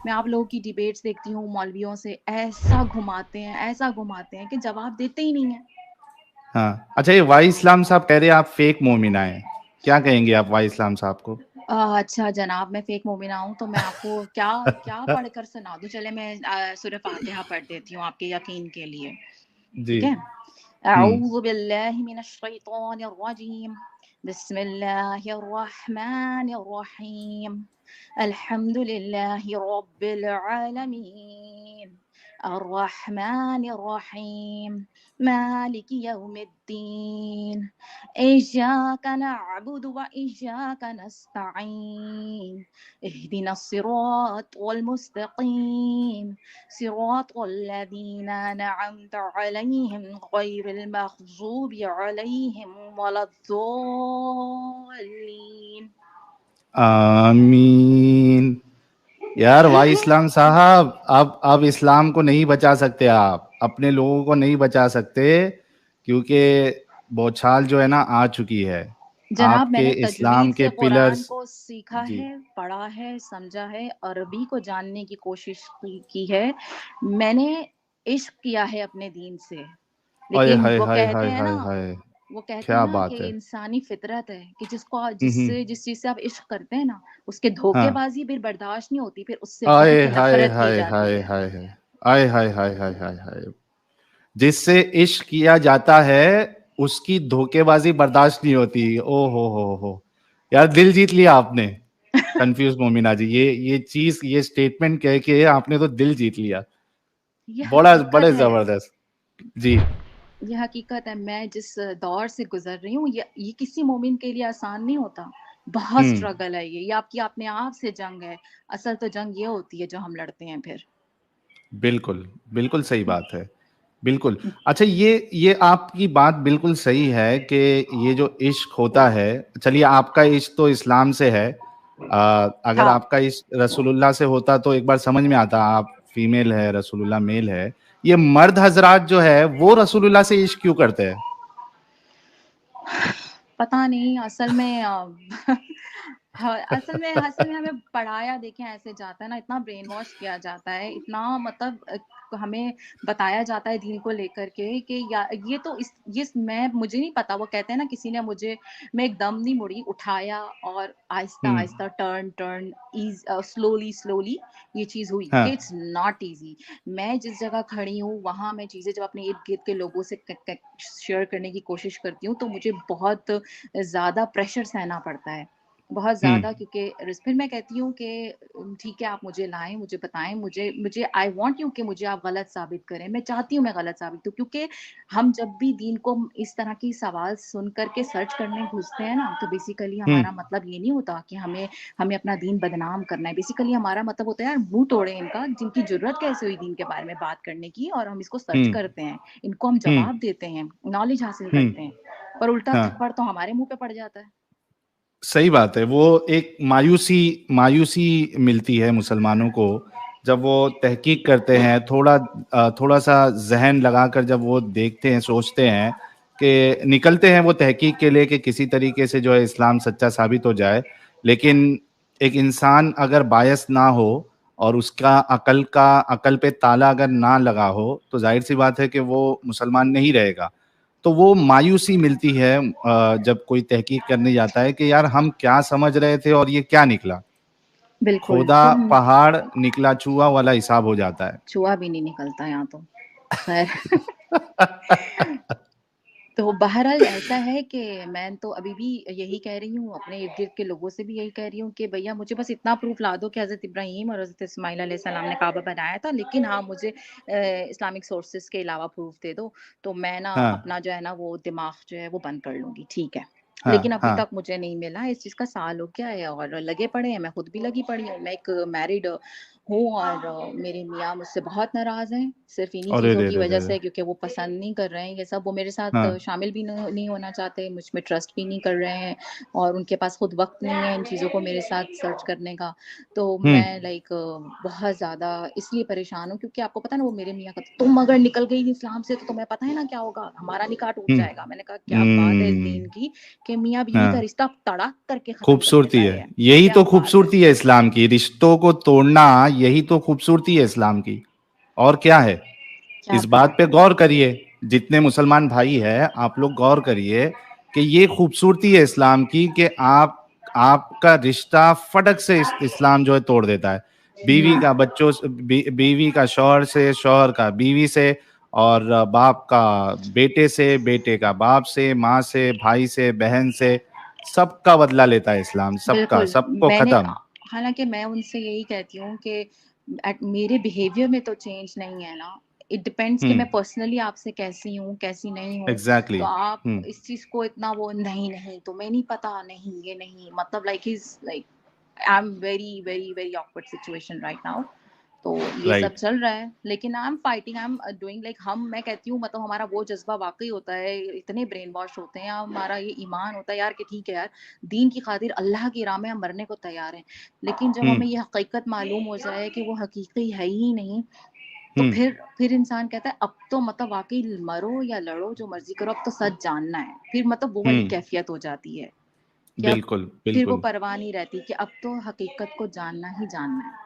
मैं आप लोगों की डिबेट्स देखती हूँ मौलवियों से, ऐसा घुमाते हैं कि जवाब देते ही नहीं है। हाँ, अच्छा, ये वाई इस्लाम साहब कह रहे हैं आप फेक मोमिना हैं, क्या कहेंगे आप वाई इस्लाम साहब को? अच्छा जनाब, मैं फेक मोमिना हूँ तो मैं आपको क्या क्या पढ़कर सुना दूँ? चले मैं सूरह फातिहा पढ़ देती हूँ आपके यकीन के लिए, जी। ठीक है? हम्म। अऊज़ु बिल्लाहि मिनश शैतानिर रजीम, बिस्मिल्लाहिर रहमानिर रहीम, अल्हम्दुलिल्लाहि रब्बिल आलमीन, अर्रहमानिर रहीम, मालिकि यौमिद्दीन, इय्याका नअबुदु व इय्याका नस्तईन, इहदिनस सिरातल मुस्तकीम, सिरातल लज़ीना अनअमत अलैहिम गैरिल मग़ज़ूबि अलैहिम वलद्दॉल्लीन। आमीन। यार वाई इस्लाम साहब, अब इस्लाम को नहीं बचा सकते, आप अपने लोगों को नहीं बचा सकते, क्योंकि बौछार जो है ना आ चुकी है। जनाब, आपके मैंने इस्लाम तजवीद के से कुरान पिलर्स। को सीखा जी। है, पढ़ा है, समझा है, अरबी को जानने की कोशिश की है। मैंने इश्क किया है अपने दीन से। आय लेकिन हाय वो हाय कहते हाय हैं हाय ना, हाय, वो कहते हैं क्या ना कि बात है। इंसानी फितरत है कि हम्म। जिस चीज से आप इश्क करते हैं ना, उसके हाँ। धोखेबाजी फिर बर्दाश्त नहीं होती, फिर उससे आय बहुत हाय नफरत की हाय जाती हाय है। हाय हाय, आय हाय हाय हाय हाय हाय, जिससे इश्क किया जाता है उसकी धोखेबाजी बर्दाश्त नहीं होती। ओ हो, यार दिल जीत लिया आपने कंफ्यूज मोमिना जी, ये चीज, ये स्टेटमेंट कह के आपने तो दिल जीत लिया। ये बड़ा बड़े हकीकत है। जबरदस्त। जी। ये हकीकत है। मैं जिस दौर से गुजर रही हूँ, ये किसी मोमिन के लिए आसान नहीं होता। बहुत हम्म। स्ट्रगल है ये आपकी अपने आप से जंग है। असल तो जंग ये होती है जो हम लड़ते हैं फिर। बिल्कुल, बिल्कुल सही बात है। बिल्कुल। अच्छा, ये आपकी बात बिल्कुल सही है कि ये जो इश्क होता है, चलिए आपका इश्क तो इस्लाम से है। अगर हाँ, आपका इश्क रसूलुल्लाह से होता तो एक बार समझ में आता, आप फीमेल है, रसूलुल्लाह मेल है। ये मर्द हजरात जो है वो रसूलुल्लाह से इश्क क्यों करते हैं? पता नहीं असल में हाँ, असल में हमें पढ़ाया देखें ऐसे जाता है ना, इतना ब्रेन वॉश किया जाता है, इतना मतलब हमें बताया जाता है दीन को लेकर के कि ये तो ये मैं मुझे नहीं पता। वो कहते हैं ना, किसी ने मुझे, मैं एकदम नहीं मुड़ी, उठाया और आहिस्ता हम्म। आहिस्ता टर्न स्लोली स्लोली ये चीज हुई कि हाँ। It's not easy. मैं जिस जगह खड़ी हूँ वहां मैं चीजें जब अपने इर्द गिर्द के लोगों से शेयर करने की कोशिश करती हूँ तो मुझे बहुत ज़्यादा प्रेशर सहना पड़ता है, बहुत ज़्यादा। हम्म। क्योंकि फिर मैं कहती हूँ कि ठीक है, आप मुझे लाएँ, मुझे बताएँ, मुझे मुझे आई वांट यू कि मुझे आप गलत साबित करें। मैं चाहती हूँ मैं गलत साबित हूँ, क्योंकि हम जब भी दीन को इस तरह की सवाल सुन कर के सर्च करने घुसते हैं ना, तो बेसिकली हम्म। हमारा मतलब ये नहीं होता कि हमें हमें अपना दीन बदनाम करना है। बेसिकली हमारा मतलब होता है, यार मुँह तोड़े इनका, जिनकी ज़रूरत कैसे हुई दीन के बारे में बात करने की, और हम इसको सर्च हम्म। करते हैं, इनको हम हम्म। जवाब देते हैं, नॉलेज हासिल हम्म। करते हैं। पर उल्टा हाँ, थप्पड़ तो हमारे मुँह पे पड़ जाता है। सही बात है। वो एक मायूसी मायूसी मिलती है मुसलमानों को जब वो तहकीक करते हैं, थोड़ा सा जहन लगाकर जब वो देखते हैं, सोचते हैं कि निकलते हैं वो तहकीक के लिए कि किसी तरीके से जो है इस्लाम सच्चा साबित हो जाए। लेकिन एक इंसान अगर बायस ना हो और उसका अकल पे ताला अगर ना लगा हो, तो जाहिर सी बात है कि वो मुसलमान नहीं रहेगा। तो वो मायूसी मिलती है जब कोई तहकीक करने जाता है कि यार हम क्या समझ रहे थे और ये क्या निकला। बिल्कुल, खोदा तो पहाड़ निकला चूहा वाला हिसाब हो जाता है। चूहा भी नहीं निकलता यहाँ तो। खैर तो बहरहाल ऐसा है कि मैं तो अभी भी यही कह रही हूँ, अपने इर्द-गिर्द के लोगों से भी यही कह रही हूँ कि भैया मुझे बस इतना प्रूफ़ ला दो कि हज़रत इब्राहीम और हज़रत इस्माइल अलैहिस्सलाम ने काबा बनाया था, लेकिन हाँ, मुझे इस्लामिक सोर्सेज़ के अलावा प्रूफ़ दे दो, तो मैं ना हाँ। अपना जो है ना वो दिमाग जो है वो बंद कर लूँगी, ठीक है। लेकिन हाँ। अभी हाँ। तक मुझे नहीं मिला, इस चीज़ का साल हो गया है और लगे पड़े हैं, मैं खुद भी लगी पड़ी हूँ। मैं एक मैरिड हूँ और मेरे मियाँ मुझसे बहुत नाराज़ हैं, सिर्फ़ इन्हीं अरे चीज़ों रे की रे वज़ह रे। से, क्योंकि वो पसंद नहीं कर रहे हैं ये सब। वो मेरे साथ हाँ। शामिल भी नहीं होना चाहते, मुझ में ट्रस्ट भी नहीं कर रहे हैं और उनके पास खुद वक़्त नहीं है इन चीज़ों को मेरे साथ सर्च करने का। तो मैं हम्म। लाइक बहुत ज़्यादा इसलिए परेशान हूँ, क्योंकि आपको पता है ना, वो मेरे मियाँ का, तुम अगर निकल गई इस्लाम से तो तुम्हें पता है ना क्या होगा? हमारा निकाह टूट हम्म। जाएगा। मैंने कहा क्या बात है इस हम्म। दीन की कि मियाँ-बीवी का हाँ, रिश्ता तड़ाक करके ख़त्म कर खूबसूरती देता है, है। यही क्या तो बात है! खूबसूरती है इस्लाम की, रिश्तों को तोड़ना। यही तो खूबसूरती है इस्लाम की, और क्या है? क्या इस बात बात पे है। गौर करिए, जितने मुसलमान भाई हैं आप लोग गौर करिए कि ये खूबसूरती है इस्लाम की कि आपका रिश्ता फटक से इस्लाम जो है तोड़ देता है। बीवी का बच्चों से, बीवी का शौहर से, शौहर का बीवी से, और बाप का बेटे से, बेटे का बाप से, माँ से, भाई से, बहन से, सबका बदला लेता है इस्लाम, सबका, बिल्कुल, सबको मैंने खत्म। हालाँकि मैं उनसे यही कहती हूँ कि मेरे बिहेवियर में तो चेंज नहीं है ना। इट डिपेंड्स कि मैं हम्म। पर्सनली आपसे कैसी हूँ, कैसी नहीं हूँ। एग्जैक्टली। तो आप हम्म। इस चीज़ को इतना वो नहीं, नहीं तुम्हें नहीं पता, नहीं ये नहीं मतलब like he is like I am very, very, very awkward situation right now. तो ये सब राइट। चल रहा है, लेकिन I am fighting, I am doing like मैं कहती हूँ मतलब हमारा वो जज़्बा वाक़ई होता है, इतने ब्रेन वॉश होते हैं, हमारा ये ईमान होता है यार कि ठीक है यार, दीन की खातिर अल्लाह की राह में हम मरने को तैयार हैं। लेकिन जब हम्म। हमें ये हकीकत मालूम हो जाए कि वो हकीकत है ही नहीं, तो हम्म। फिर इंसान कहता है अब तो मतलब वाक़ई मरो या लड़ो जो मर्ज़ी करो, अब तो सच जानना है। फिर मतलब वो वाली हम्म। कैफ़ियत हो जाती है कि अब बिल्कुल, फिर वो बिल्कुल, परवाह नहीं रहती कि अब तो हकीकत को जानना ही जानना है।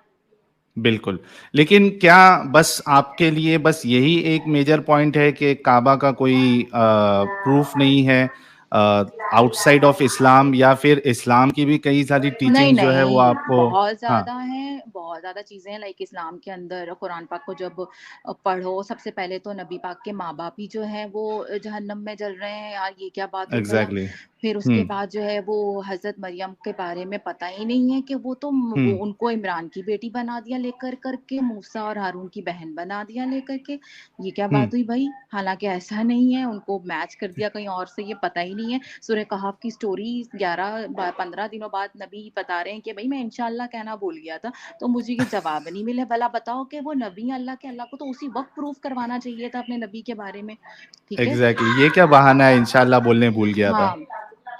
बिल्कुल। लेकिन क्या बस आपके लिए बस यही एक मेजर पॉइंट है कि काबा का कोई प्रूफ नहीं है आउटसाइड ऑफ इस्लाम, या फिर इस्लाम की भी कई सारी नहीं, टीचिंग जो है वो नहीं, आपको? हाँ, बहुत ज़्यादा चीज़ें हैं लाइक इस्लाम के अंदर कुरान पाक को जब पढ़ो, सबसे पहले तो नबी पाक के माँ-बाप ही जो हैं वो जहन्नम में जल रहे हैं, यार ये क्या बात हुई भला? एग्ज़ैक्टली। फिर उसके हुँ, बाद जो है वो हज़रत मरियम के बारे में पता ही नहीं है कि वो हुँ, उनको इमरान की बेटी बना दिया लेकर कर के, मूसा और हारून की बहन बना दिया लेकर के। ये क्या हुँ, बात हुई भई? हालाँकि ऐसा नहीं है, उनको मैच कर दिया कहीं और से, ये पता ही नहीं है। सूरह कहफ की स्टोरी 15 दिनों बाद नबी बता रहे हैं कि भई मैं इंशाअल्लाह कहना भूल गया था, तो मुझे ये जवाब नहीं मिले। भला बताओ कि वो नबी हैं अल्लाह के, अल्लाह को तो उसी वक़्त प्रूफ़ करवाना चाहिए था अपने नबी के बारे में, ठीक है? एग्ज़ैक्टली। ये क्या बहाना है, इंशाअल्लाह बोलने भूल गया था। हाँ,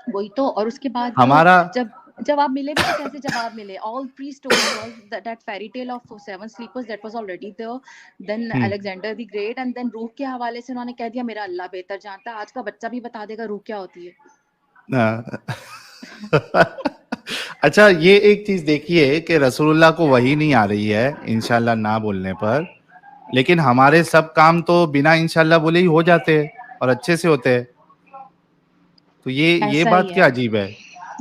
वही तो और उसके बाद हमारा जब जवाब मिले भी तो कैसे जवाब मिले? All 3 story all that fairy tale of 7 sleepers that was already there, then hmm, Alexander the great and then रूह के हवाले से उन्होंने कह दिया मेरा अल्लाह बेहतर जानता है। आज का बच्चा भी बता देगा रूह क्या होती है। हाँ। अच्छा, ये एक चीज़ देखिए कि रसूलुल्लाह को वही नहीं आ रही है इंशाअल्लाह ना बोलने पर, लेकिन हमारे सब काम तो बिना इंशाअल्लाह बोले ही हो जाते हैं और अच्छे से होते हैं। तो ये ऐसा ही बात क्या है। अजीब है?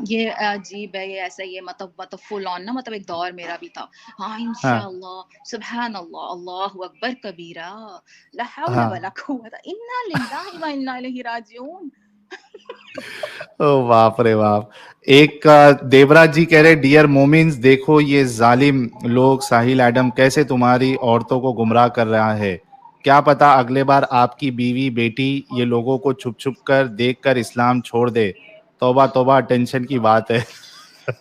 ये अजीब है, ये ऐसा ही है मतलब फुल ऑन ना मतलब एक दौर मेरा भी था। हाँ, हाँ, इंशाअल्लाह, सुबहान अल्लाह, अल्लाहु अकबर कबीरा, ला हौला वला हाँ। कुव्वता इन्ना लिल्लाहि व इन्ना इलैहि राजिऊन। ओ बाप रे बाप! एक देवराज जी कह रहे डियर मोमिन्स, देखो ये जालिम लोग साहिल एडम कैसे तुम्हारी औरतों को गुमराह कर रहा है। क्या पता अगले बार आपकी बीवी बेटी ये लोगों को छुप छुप कर देख कर इस्लाम छोड़ दे। तौबा तौबा, टेंशन की बात है।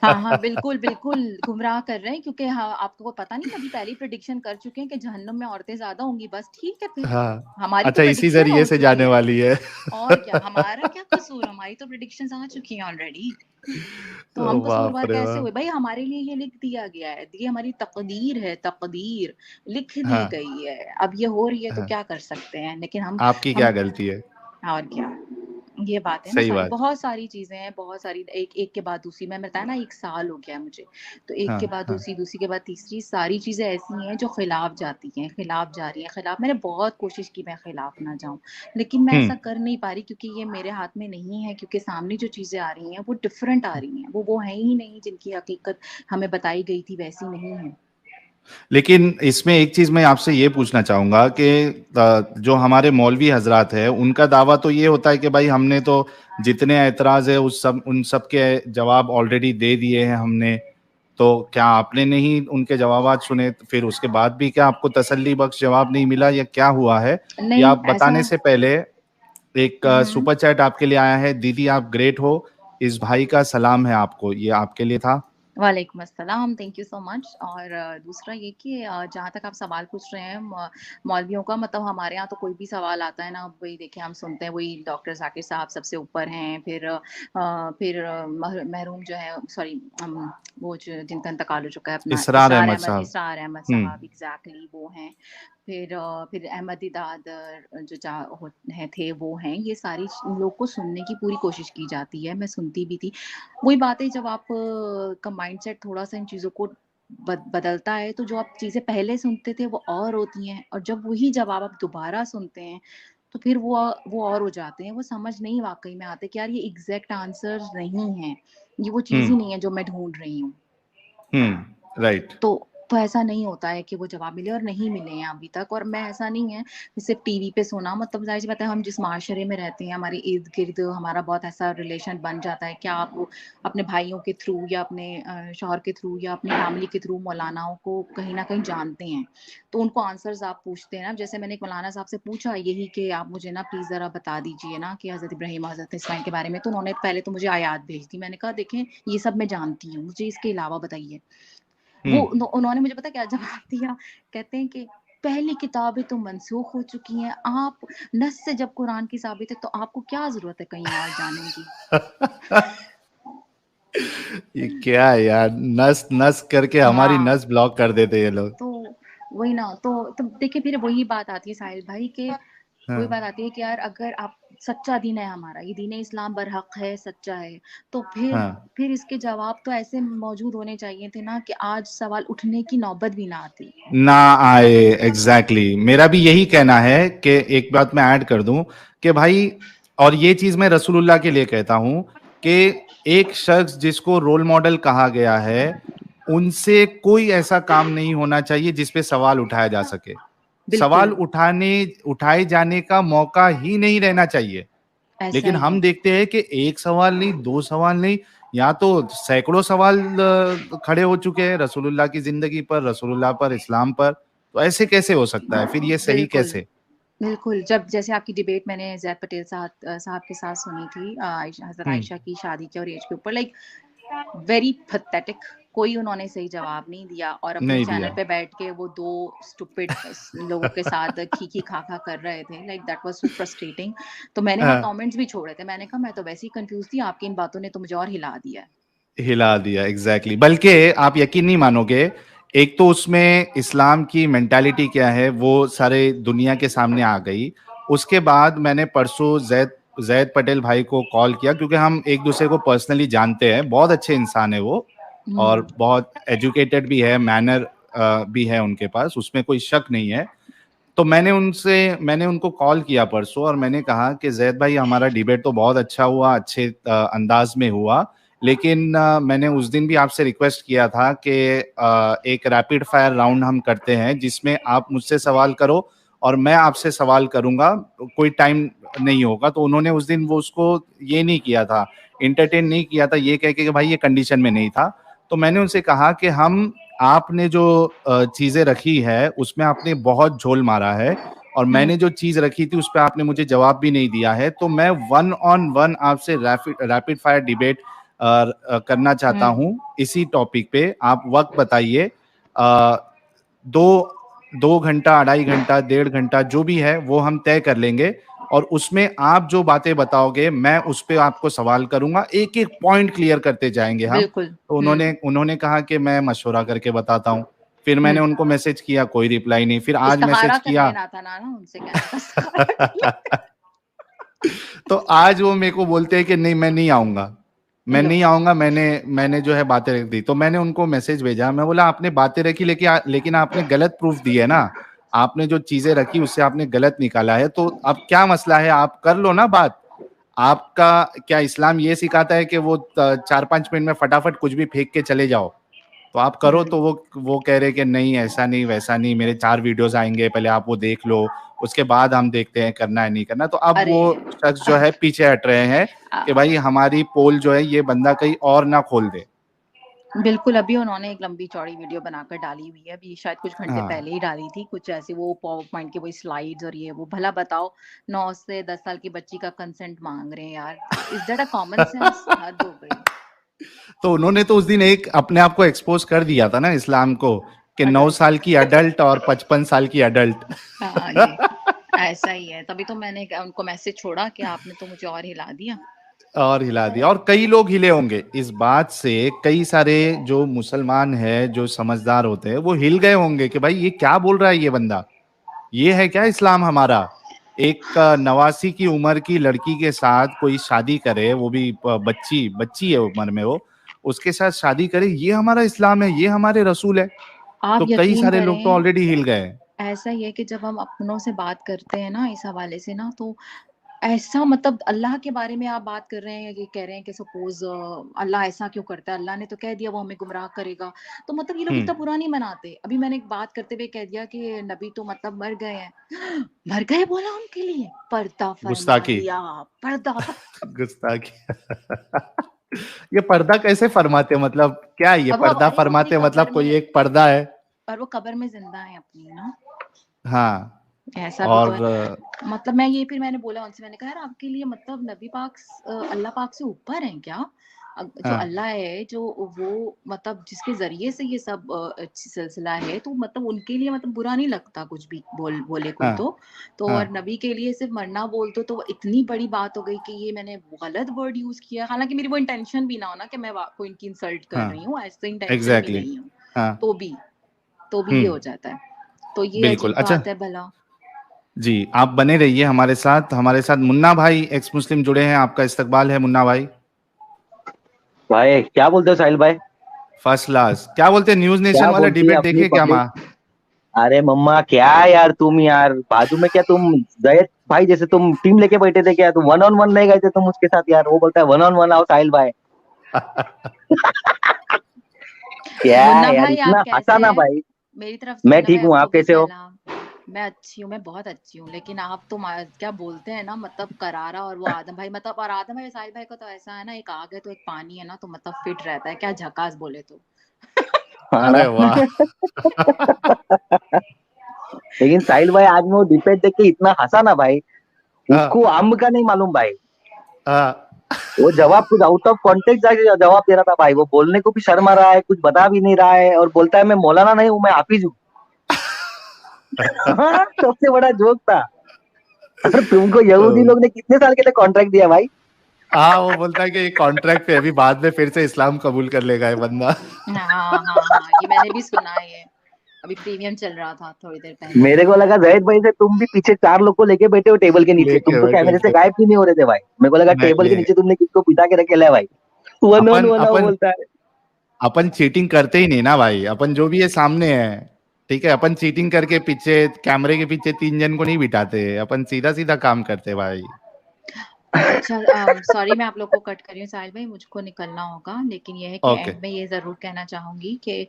हाँ, हाँ, बिल्कुल, बिल्कुल गुमराह कर रहे हैं क्योंकि हाँ, आपको को पता नहीं नबी पहले ही प्रेडिक्शन कर चुके हैं कि जहन्नम में औरतें ज़्यादा होंगी, बस ठीक है फिर। हाँ। हमारी तो अच्छा, इसी प्रेडिक्शन हो जरिए से चुकी जाने है। वाली है। और क्या, हमारा क्या कसूर? हमारी तो प्रेडिक्शंस आ चुकी हैं ऑलरेडी। तो ओ हम बाप कसूरवार रे कैसे हुए? बाप! भई हमारे लिए ये लिख दिया गया है, ये हमारी तक़दीर है, तक़दीर लिख दी हाँ, गई है। अब ये हो रही है तो हाँ। क्या कर सकते हैं? लेकिन आपकी क्या हम गलती है? और क्या। ये बात है ना सही सारी, बात। बहुत सारी चीज़ें हैं, बहुत सारी एक एक के बाद दूसरी मैंने बताया ना 1 साल हो गया है मुझे। तो एक हाँ, के बाद हाँ। दूसरी, दूसरी के बाद तीसरी, सारी चीज़ें ऐसी हैं जो खिलाफ जाती हैं, खिलाफ जा रही हैं, खिलाफ मैंने बहुत कोशिश की मैं खिलाफ ना जाऊँ, लेकिन मैं हुँ। ऐसा कर नहीं पा रही क्योंकि ये मेरे हाथ में नहीं है क्योंकि सामने जो चीज़ें आ रही हैं वो डिफरेंट आ रही हैं। वो हैं ही नहीं जिनकी हकीकत हमें बताई गई थी वैसी नहीं है। लेकिन इसमें एक चीज़ मैं आपसे ये पूछना चाहूँगा कि जो हमारे मौलवी हज़रात हैं, उनका दावा तो ये होता है कि भाई हमने तो जितने एतराज़ है उन सब के जवाब ऑलरेडी दे दिए हैं हमने। तो क्या आपने नहीं उनके जवाबात सुने? फिर उसके बाद भी क्या आपको तसल्ली बख्श जवाब नहीं मिला, या क्या हुआ है? या नहीं आप ऐसा बताने से पहले एक हुँ, हुँ। सुपर चैट आपके लिए आया है, दीदी आप ग्रेट हो, इस भाई का सलाम है आपको, ये आपके लिए था। वालेकुम अस्सलाम, थैंक यू सो मच और दूसरा ये कि जहाँ तक आप सवाल पूछ रहे हैं मौलवियों का मतलब हमारे यहाँ तो कोई भी सवाल आता है ना, वही देखिए हम सुनते हैं वही डॉक्टर ज़ाकिर साहब सबसे ऊपर हैं, फिर मरहूम जो है सॉरी वो जो जिनका इंतकाल हो चुका है अपना इसरार अहमद साहब। इसरार अहमद हुँ। साहब एग्ज़ैक्टली वो हैं। फिर अहमद दिदाद जो हैं थे वो हैं, ये सारी लोग को सुनने की पूरी कोशिश की जाती है, मैं सुनती भी थी। वही बात है जब आप का माइंडसेट थोड़ा-सा इन चीज़ों को बदलता है तो जो आप चीजें पहले सुनते थे वो और होती हैं, और जब वही जवाब आप दोबारा सुनते हैं तो फिर वो और हो जाते हैं, वो समझ नहीं वाकई में आते कि यार ये एग्जैक्ट आंसर नहीं है, ये वो चीज ही हम्म। नहीं है जो मैं ढूंढ रही हूँ। राइट। तो ऐसा नहीं होता है कि वो जवाब मिले, और नहीं मिले हैं अभी तक। और मैं ऐसा नहीं है कि सिर्फ टीवी पे सुना, मतलब जाहिर सी बात है हम जिस माशरे में रहते हैं, हमारे इर्द गिर्द हमारा बहुत ऐसा रिलेशन बन जाता है कि आप अपने भाइयों के थ्रू या अपने शौहर के थ्रू या अपनी फैमिली के थ्रू मौलानाओं को कहीं ना कहीं जानते हैं, तो उनको आंसर्स आप पूछते हैं ना। जैसे मैंने एक मौलाना साहब से पूछा यही कि आप मुझे ना प्लीज जरा बता दीजिए ना कि हजरत इब्राहिम हजरत इस्माइल के बारे में, तो उन्होंने पहले तो मुझे आयात भेज दी। मैंने कहा देखें ये सब मैं जानती हूँ, मुझे इसके अलावा बताइए। वो हम्म। उन्होंने मुझे पता क्या जवाब दिया, कहते हैं कि पहली किताबें तो मनसूख हो चुकी हैं, आप नस से जब कुरान की साबित है तो आपको क्या जरूरत है कहीं और जाने की। ये क्या है यार, नस नस करके हमारी हाँ, नस ब्लॉक कर देते ये लोग। तो वही ना, तो देखिए फिर वही बात आती है साहिल भाई के, वही बात हाँ। आती है कि यार अगर आप सच्चा दीन है हमारा, ये दीन इस्लाम बरहक है, सच्चा है, तो फिर हाँ। फिर इसके जवाब तो ऐसे मौजूद होने चाहिए थे ना कि आज सवाल उठने की नौबत भी ना आती। ना आए, एग्जैक्टली exactly। मेरा भी यही कहना है कि एक बात मैं ऐड कर दूं कि भाई, और ये चीज मैं रसूलुल्लाह के लिए कहता हूं कि एक शख्स जिसको रोल मॉडल कहा गया है, उनसे कोई ऐसा काम नहीं होना चाहिए जिसपे सवाल उठाया जा सके। सवाल बिल्कुल उठाए जाने का मौका ही नहीं रहना चाहिए। ऐसा लेकिन ही हम है। देखते हैं कि एक सवाल नहीं, दो सवाल नहीं, या तो सैकड़ों सवाल खड़े हो चुके हैं रसूलुल्लाह की जिंदगी पर, रसूलुल्लाह पर, इस्लाम पर। तो ऐसे कैसे हो सकता है, फिर ये सही बिल्कुल कैसे? बिल्कुल, जब जैसे आपकी डिबेट मैंने ज़ैद पटेल साहब के साथ सुनी थी, हज़रत हम्म। आयशा की शादी के और एज के ऊपर, लाइक वेरी पैथेटिक, कोई उन्होंने सही जवाब नहीं दिया, और अपने नहीं चैनल दिया। पे बैठ के वो 2 स्टूपिड लोगों के साथ खी-खी खा-खा कर रहे थे, like that was so frustrating. तो मैंने वहाँ हाँ, कमेंट्स भी छोड़े थे, मैंने कहा मैं तो वैसे ही कन्फ्यूज़ थी, आपकी इन बातों ने तो मुझे और हिला दिया है। हिला दिया, एग्जैक्टली exactly। बल्कि आप यकीन नहीं मानोगे, एक तो उसमें इस्लाम की मेंटालिटी क्या है वो सारे दुनिया के सामने आ गई। उसके बाद मैंने परसों जैद जैद पटेल भाई को कॉल किया, क्योंकि हम एक दूसरे को पर्सनली जानते हैं, बहुत अच्छे इंसान है वो, हुँ, और बहुत एजुकेटेड भी है, मैनर भी है उनके पास, उसमें कोई शक नहीं है। तो मैंने उनको कॉल किया परसों, और मैंने कहा कि जैद भाई, हमारा डिबेट तो बहुत अच्छा हुआ, अच्छे अंदाज में हुआ, लेकिन मैंने उस दिन भी आपसे रिक्वेस्ट किया था कि एक रैपिड फायर राउंड हम करते हैं जिसमें आप मुझसे सवाल करो और मैं आपसे सवाल करूंगा, कोई टाइम नहीं होगा। तो उन्होंने उस दिन वो उसको ये नहीं किया था, इंटरटेन नहीं किया था, ये कह के कि भाई ये कंडीशन में नहीं था। तो मैंने उनसे कहा कि हम, आपने जो चीजें रखी है उसमें आपने बहुत झोल मारा है, और हुँ, मैंने जो चीज रखी थी उस पर आपने मुझे जवाब भी नहीं दिया है, तो मैं वन ऑन वन आपसे रैपिड रैपिड फायर डिबेट करना चाहता हुँ, हूं इसी टॉपिक पे। आप वक्त बताइए, अ, दो 2 घंटा, 2.5 घंटा, 1.5 घंटा, जो भी है वो हम तय कर लेंगे, और उसमें आप जो बातें बताओगे मैं उस पर आपको सवाल करूंगा, एक एक पॉइंट क्लियर करते जाएंगे हम। बिल्कुल, तो हुँ, उन्होंने उन्होंने कहा कि मैं मशवरा करके बताता हूँ। फिर हुँ। मैंने उनको मैसेज किया, कोई रिप्लाई नहीं, फिर आज इस्तिखारा मैसेज कर किया। लेना था ना उनसे, कहना था इस्तिखारा कर ले। तो आज वो मेरे को बोलते हैं कि नहीं, मैं नहीं आऊंगा, मैं लो, नहीं आऊंगा, मैंने मैंने जो है बातें रख दी। तो मैंने उनको मैसेज भेजा, मैं बोला आपने बातें रखी, लेकिन आपने गलत प्रूफ दिए ना, आपने जो चीजें रखी उससे आपने गलत निकाला है, तो अब क्या मसला है, आप कर लो ना बात। आपका क्या इस्लाम ये सिखाता है कि वो 4-5 मिनट में फटाफट कुछ भी फेंक के चले जाओ? तो आप करो। हुँ। तो वो कह रहे कि नहीं, ऐसा नहीं, वैसा नहीं, मेरे 4 वीडियोस आएंगे, पहले आप वो देख लो, उसके बाद हम देखते हैं करना है नहीं करना। तो अब अरे! वो शख्स जो है पीछे हट रहे हैं कि अ, भाई हमारी पोल जो है ये बंदा कहीं और ना खोल दे। बिल्कुल, अभी उन्होंने एक लंबी-चौड़ी वीडियो बनाकर डाली हुई है, अभी शायद कुछ घंटे हाँ। पहले ही डाली थी, कुछ ऐसे वो पावर पॉइंट की वही स्लाइड्स और ये वो। भला बताओ, 9 से 10 साल की बच्ची का कंसेंट माँग रहे हैं यार, is that a common sense? हद हो गई। तो उन्होंने तो उस दिन एक अपने आप को एक्सपोज कर दिया था ना इस्लाम को, कि 9 साल की अडल्ट। अडल्ट और 55 साल की अडल्ट। हाँ जी, ऐसा ही है, तभी तो मैंने उनको मैसेज छोड़ा कि आपने तो मुझे और हिला दिया। और हिला दिया, और कई लोग हिले होंगे इस बात से, कई सारे जो मुसलमान है, जो समझदार होते हैं, वो हिल गए होंगे कि भाई ये क्या बोल रहा है ये बंदा, ये है क्या इस्लाम हमारा? एक 89 की उम्र की लड़की के साथ कोई शादी करे, वो भी बच्ची बच्ची है उम्र में वो, उसके साथ शादी करे, ये हमारा इस्लाम है, ये हमारे रसूल है। आप तो कई यकीन सारे लोग तो करें, ऑलरेडी हिल गए। ऐसा ही है कि जब हम अपनों से बात करते हैं ना इस हवाले से ना, तो ऐसा मतलब अल्लाह के बारे में आप बात कर रहे हैं, ये कह रहे हैं कि सपोज़ अल्लाह ऐसा क्यों करता है? अल्लाह ने तो कह दिया वो हमें गुमराह करेगा। तो मतलब ये लोग हुँ, इतना बुरा नहीं मनाते। अभी मैंने एक बात करते हुए कह दिया कि नबी तो मतलब मर गए हैं। मर गए बोला उनके लिए? पर्दा फरमा गुस्ताखी, दिया, पर्दा गुस्ताखी। ये पर्दा कैसे फरमाते हैं? मतलब क्या है ये अब वो पर्दा अरे वो अपनी फरमाते, मतलब कब्र कोई में, एक पर्दा है? और वो कब्र में ज़िंदा हैं अपनी ना, हाँ, ऐसा भी तो है। और मतलब मैं ये फिर मैंने बोला उनसे, मैंने कहा यार आपके लिए मतलब नबी पाक अल्लाह पाक से ऊपर हैं क्या? जो हाँ, अल्लाह है, जो वो मतलब जिसके ज़रिए से ये सब सिलसिला है, तो मतलब उनके लिए मतलब बुरा नहीं लगता कुछ भी बोले कोई हाँ, तो। तो और हाँ, नबी के लिए सिर्फ़ मरना बोल दो तो इतनी बड़ी बात हो गई कि ये मैंने गलत वर्ड यूज़ किया। हालाँकि मेरी वो इंटेंशन भी ना हो ना कि मैं वा कोई इनकी इंसल्ट कर हाँ, रही हूँ, ऐसी इंटेंशन भी एग्ज़ैक्टली, नहीं हो। हाँ, तो भी तो भी हुँ, ये हो जाता है। तो ये बिल्कुल। अजीब अच्छा, बात है भला। जी, आप बने रहिए हमारे साथ मुन्ना भाई एक्स मुस्लिम जुड़े हैं, आपका इस्तकबाल है मुन्ना भाई। भाई क्या बोलते हो साहिल भाई? First class. क्या बोलते हैं, न्यूज़ नेशन क्या वाला बोलती है डिबेट अपनी देखे क्या पब्लिक? मा अरे मम्मा क्या यार, तुम यार बाजू में क्या तुम जयद भाई जैसे तुम टीम लेके बैठे थे क्या? तुम वन ऑन वन नहीं गए थे तुम उसके साथ यार? वो बोलता है वन ऑन वन आओ साहिल भाई। क्या मुन्ना यार भाई आप इतना हंसा कैसे ना हैं? भाई। मेरी तरफ से मैं मुन्ना भाई ठीक हूँ, आपको आप भी कैसे हो? सलाम। मैं अच्छी हूँ, मैं बहुत अच्छी हूँ, लेकिन आप तो क्या बोलते हैं ना, मतलब करारा, और वो आदम भाई मतलब, और आदम भाई साहिल भाई का तो ऐसा है ना, एक आग है तो एक पानी है ना, तो मतलब फिट रहता है, क्या झकास बोले तो। हाँ ना। अरे वाह! लेकिन साहिल भाई आज मैं वो डिबेट देख के इतना हंसा ना भाई। हाँ, उसको अम्ब का नहीं मालूम भाई। हाँ। वो जवाब कुछ आउट ऑफ कॉन्टेक्स्ट जाके जवाब दे रहा था भाई। वो बोलने को भी शर्म आ रहा है, कुछ बता भी नहीं रहा है, और बोलता है मैं मौलाना नहीं हूँ, मैं हाफिज हूँ। हाँ, सबसे बड़ा जोक था। और तुमको यहूदी लोग ने कितने साल के लिए कॉन्ट्रैक्ट दिया भाई? हाँ, वो बोलता है कि ये कॉन्ट्रैक्ट पे अभी बाद में फिर से इस्लाम कबूल कर लेगा ये बंदा। हाँ हाँ हाँ, ये मैंने भी सुना है ये। अभी प्रीमियम चल रहा था थोड़ी देर पहले। मेरे को लगा जाहिद भाई से तुम भी पीछे 4 लोग को लेके बैठे हो टेबल के नीचे, तुम लेके तो बैठे कैमरे से थे। गायब क्यों नहीं हो रहे थे भाई? मेरे को लगा टेबल के नहीं, नीचे तुमने किसको बिठा के रखे है भाई। वन ऑन अपन वन आओ अपन बोलता है। अपन चीटिंग करते ही नहीं ना भाई, अपन जो भी है सामने है। ठीक है, अपन चीटिंग करके पीछे कैमरे के पीछे 3 जन को नहीं बिठाते, अपन सीधा सीधा काम करते भाई। अच्छा, सॉरी मैं आप लोग को कट कर रही हूँ साहिल भाई, मुझको निकलना होगा, लेकिन ये है कि ओके। एंड में ये ज़रूर कहना चाहूँगी कि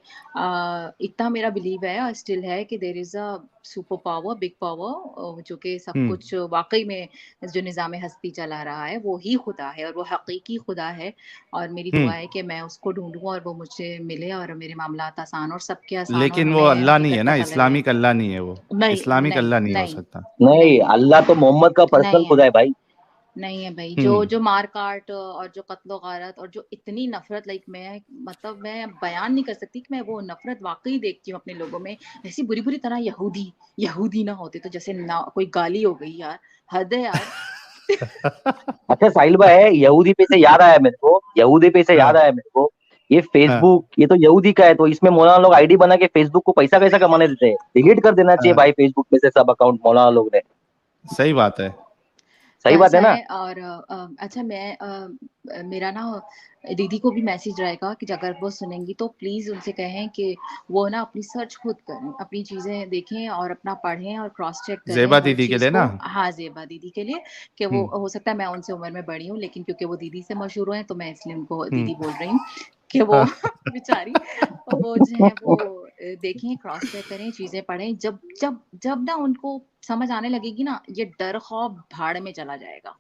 इतना मेरा बिलीव है और स्टिल है कि there is a super power, big power, जो कि सब हम्म, कुछ वाक़ई में जो निज़ाम हस्ती चला रहा है, वो ही खुदा है और वो हकीकी खुदा है। और मेरी दुआ हम्म। है कि मैं उसको ढूँढूँ और वो मुझे मिले और मेरे मामलात आसान और सबके आसान, और लेकिन वो हमें अल्लाह नहीं है हकीकत ना, पता लगे। इस्लामिक अल्लाह नहीं है वो। नहीं, इस्लामिक नहीं, अल्लाह नहीं हो नहीं, सकता। नहीं, नहीं, अल्लाह तो मोहम्मद का पर्सनल नहीं है। खुदा है भाई। नहीं है भाई, जो हम्म। जो मार-काट और जो कत्ल-गारत और जो इतनी नफ़रत, लाइक मैं मतलब मैं बयान नहीं कर सकती कि मैं वो नफ़रत वाक़ई देखती हूँ अपने लोगों में। ऐसी बुरी-बुरी तरह यहूदी, यहूदी ना होते तो जैसे ना कोई गाली हो गई यार, हद है यार। अच्छा साहिल भाई, यहूदी पे से याद आया मेरे को, यहूदी पे से याद हाँ, आया मेरे को। ये हाँ, फेसबुक, ये तो यहूदी का है, तो इसमें मौलाना लोग आईडी बना के फेसबुक को पैसा कैसा कमाने देते हैं? डिलीट कर देना चाहिए हाँ, भाई फेसबुक में से सब अकाउंट मौलाना लोग ने। सही बात है। तो सही बात ऐसा है ना? है, और अच्छा मैं मेरा ना दीदी को भी मैसेज रहेगा कि अगर वो सुनेंगी तो प्लीज़ उनसे कहें कि वो ना अपनी सर्च खुद करें, अपनी चीज़ें देखें और अपना पढ़ें और क्रॉस चेक करें ज़ेबा हर दीदी के चीज़ लिए को। ना? हाँ, ज़ेबा दीदी के लिए, कि वो हुँ, हो सकता है मैं उनसे उम्र में बड़ी हूँ, लेकिन क्योंकि वो दीदी से मशहूर हैं तो मैं इसलिए उनको हुँ। दीदी बोल रही हूँ कि वो हाँ, बेचारी, वो जो है वो देखें, क्रॉस चेक करें, चीज़ें पढ़ें। जब जब जब ना उनको समझ आने लगेगी ना, ये डर खौफ भाड़ में चला जाएगा।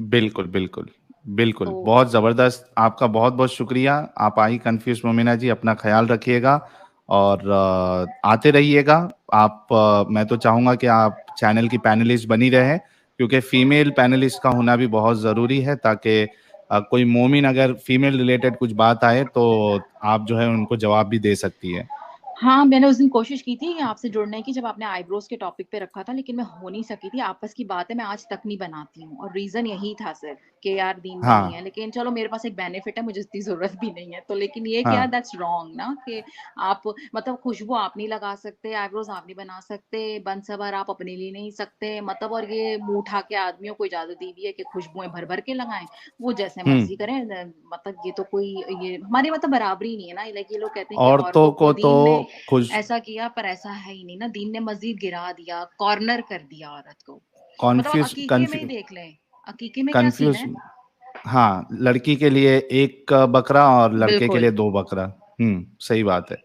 बिल्कुल, बिल्कुल, बिल्कुल। तो बहुत ज़बरदस्त, आपका बहुत-बहुत शुक्रिया। आप आई कन्फ्यूज़ मोमिना जी, अपना ख़्याल रखिएगा और आते रहिएगा। मैं तो चाहूँगा कि आप चैनल की पैनलिस्ट बनी रहें, क्योंकि फीमेल पैनलिस्ट का होना भी बहुत ज़रूरी है, ताकि कोई मोमिन अगर फीमेल रिलेटेड कुछ बात आए, तो आप जो है उनको जवाब भी दे सकती हैं। हाँ, मैंने उस दिन कोशिश की थी आपसे जुड़ने की, जब आपने आईब्रोज़ के टॉपिक पे रखा था, लेकिन मैं हो नहीं सकी थी। आपस की बात है, मैं आज तक नहीं बनाती हूँ और रीज़न यही था सिर्फ़। कि यार दीन में हाँ नहीं है, लेकिन चलो मेरे पास एक बेनिफिट है, मुझे इतनी जरूरत भी नहीं है, तो लेकिन ये क्या, हाँ दैट्स रॉन्ग ना, कि आप मतलब खुशबू आप नहीं लगा सकते, आईब्रोज आप नहीं बना सकते, बन सवर आप अपने लिए नहीं सकते, मतलब और ये मुंह उठा के आदमियों को इजाजत दी हुई है कि खुशबुएं भर भर के लगाएं, वो जैसे मर्जी करें। मतलब ये तो कोई, ये हमारी मतलब बराबरी नहीं है ना। लाइक ये लोग कहते हैं कि औरतों औरतों को को तो दीन ने खुश ऐसा किया, पर ऐसा है ही नहीं ना। दीन ने मस्जिद गिरा दिया, कॉर्नर कर दिया औरत को। मतलब आप कॉन्फ्यूज अकीके में ही देख लें, अकीके में क्या सीन कंफ्यूज है। हाँ, लड़की के लिए एक बकरा और लड़के के बिल्कुल लिए 2 बकरा। सही बात है।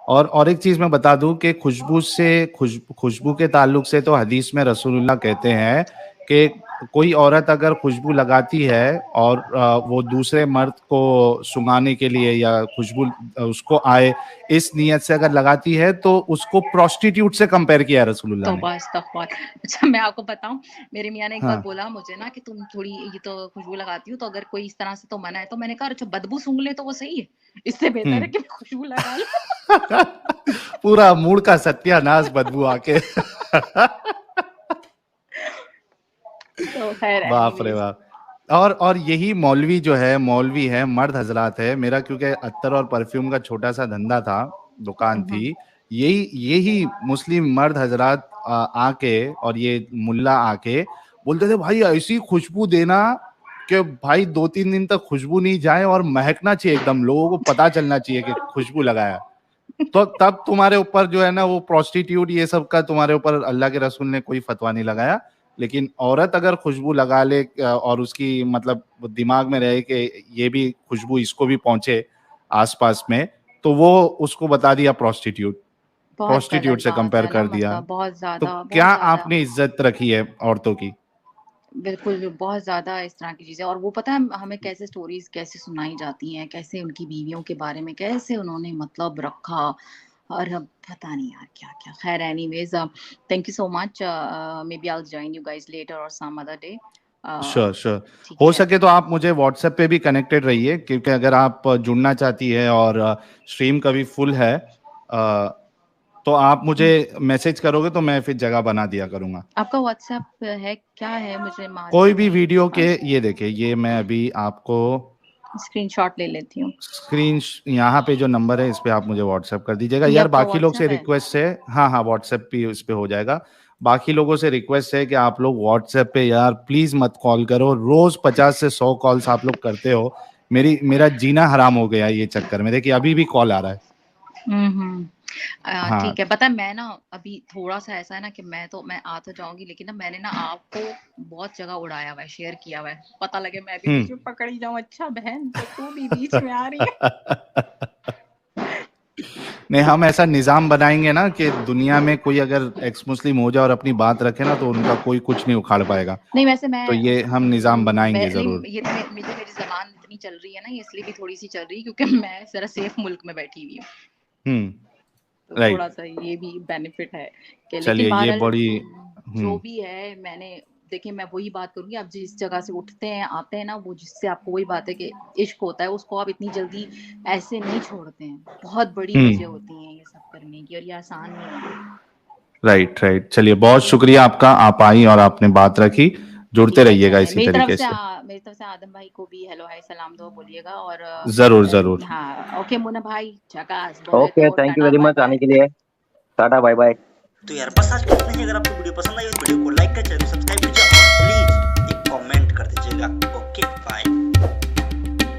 और एक चीज मैं बता दूं कि खुशबू के ताल्लुक से तो हदीस में रसूलुल्लाह कहते हैं कि कोई औरत अगर खुशबू लगाती है और वो दूसरे मर्द को सुंघाने के लिए या खुशबू उसको आए इस नियत से अगर लगाती है तो उसको प्रोस्टिट्यूट से कंपेयर किया है रसूलुल्लाह ने। तौबा इस्तगफार। अच्छा मैं आपको बताऊं, मेरे मियाँ ने एक बार हाँ बोला मुझे ना कि तुम थोड़ी ये तो खुशबू लगाती हो, तो अगर कोई इस तरह से तो मना है, तो मैंने कहा अच्छा बदबू सूंघ ले तो वो सही है, इससे बेहतर है हम्म कि मैं खुशबू लगा लूं। पूरा मूड का सत्यानाश बदबू आके तो खैर बाप रे एनीवेज। बाप। और यही मौलवी है, मर्द हजरात है मेरा, क्योंकि अत्तर और परफ्यूम का छोटा सा धंधा था, दुकान थी। यही यही मुस्लिम मर्द हजरात आके और ये मुल्ला आके बोलते थे भाई ऐसी खुशबू देना कि भाई 2-3 दिन तक खुशबू नहीं जाए और महकना चाहिए एकदम, लोगों को पता चलना चाहिए कि खुशबू लगाया। तो तब तुम्हारे ऊपर जो है ना वो प्रोस्टिट्यूट ये सब का तुम्हारे ऊपर अल्लाह के रसूल ने कोई फतवा नहीं लगाया। लेकिन औरत अगर खुशबू लगा ले और उसकी मतलब दिमाग में रहे कि ये भी खुशबू इसको भी पहुंचे आसपास में, तो वो उसको बता दिया प्रोस्टिट्यूट, बहुत प्रोस्टिट्यूट गलत से बात कंपेयर है ना, कर दिया। मतलब बहुत तो ज्यादा क्या बहुत ज्यादा। आपने इज्जत रखी है औरतों की? बिल्कुल, बहुत ज़्यादा इस तरह की चीज़ें। और वो पता है हमें कैसे स्टोरीज़ कैसे सुनाई जाती हैं, कैसे उनकी बीवियों के बारे में कैसे उन्होंने मतलब रखा, और अब पता नहीं यार क्या-क्या। ख़ैर anyways, thank you so much, maybe I will join you guys later और some other day. Sure sure. ठीक हो है। सके तो आप मुझे व्हाट्सएप पे भी कनेक्टेड रहिए, क्योंकि अगर आप जुड़ना चाहती है और स्ट्रीम कभी फुल है तो आप मुझे हुँ। मैसेज करोगे तो मैं फिर जगह बना दिया करूंगा। आपका व्हाट्सएप है क्या है? मुझे कोई मालूम भी नहीं है वीडियो के, बस। ये देखिए ये मैं अभी आपको स्क्रीनशॉट ले लेती हूँ। स्क्रीन यहाँ पे जो नंबर है इस पे आप मुझे व्हाट्सएप कर दीजिएगा ये यार। आपका बाकी लोग से व्हाट्सएप है? रिक्वेस्ट है, हाँ हाँ व्हाट्सएप भी इस पे हो जाएगा। बाकी लोगों से रिक्वेस्ट है कि आप लोग व्हाट्सएप पे यार प्लीज मत कॉल करो, रोज 50 से 100 कॉल्स आप लोग करते हो, मेरा जीना हराम हो गया ये चक्कर में। देखिए अभी भी कॉल आ रहा है। हुँ। हाँ ठीक है। पता है मैं ना अभी थोड़ा-सा ऐसा है ना कि मैं आ तो जाऊँगी, लेकिन ना मैंने ना आपको बहुत जगह उड़ाया हुआ है, शेयर किया हुआ है। पता लगे मैं भी बीच हम्म में पकड़ ही जाऊँ, अच्छा बहन तो तू भी बीच में आ रही है। नहीं, हम ऐसा निजाम बनाएंगे ना कि दुनिया में कोई अगर एक्स मुस्लिम हो जाए और अपनी बात रखे ना तो उनका कोई कुछ नहीं उखाड़ पाएगा। नहीं वैसे तो ये हम निजाम बनाएंगे नहीं, जरूर। ये तो मेरी ज़बान इतनी चल रही है ना, ये इसलिए भी थोड़ी-सी चल रही है क्योंकि मैं ज़रा सेफ मुल्क में बैठी हुई हूँ। तो राइट। थोड़ा-सा ये भी बेनिफिट है कि, लेकिन चलिए ये बहरहाल बड़ी जो भी है मैंने देखिए, मैं वही बात करूँगी, आप जिस जगह से उठते हैं, आते हैं ना, वो जिससे आपको वही बात है कि इश्क होता है, उसको आप इतनी जल्दी ऐसे नहीं छोड़ते हैं। बहुत बड़ी वजह होती है ये सब करने की, और ये आसान नहीं है। Right right. चलिए बहुत शुक्रिया आपका, आप आई और आपने बात रखी। जुड़ते ठीक है, रहिएगा चलें। इसी तरीके से। मेरी तरफ से आदम भाई को भी हेलो हाय सलाम दुआ बोलिएगा, और जरूर जरूर। हाँ, ओके मुन्ना भाई, झकास, बोले ओके, तो thank you tata very bye much आने बाय। के लिए। Tata bye bye. तो यार बस आज इतना ही। अगर आपको वीडियो पसंद आई तो वीडियो को लाइक कर, चैनल सब्सक्राइब कीजिए और प्लीज एक कमेंट कर दीजिएगा। Okay bye.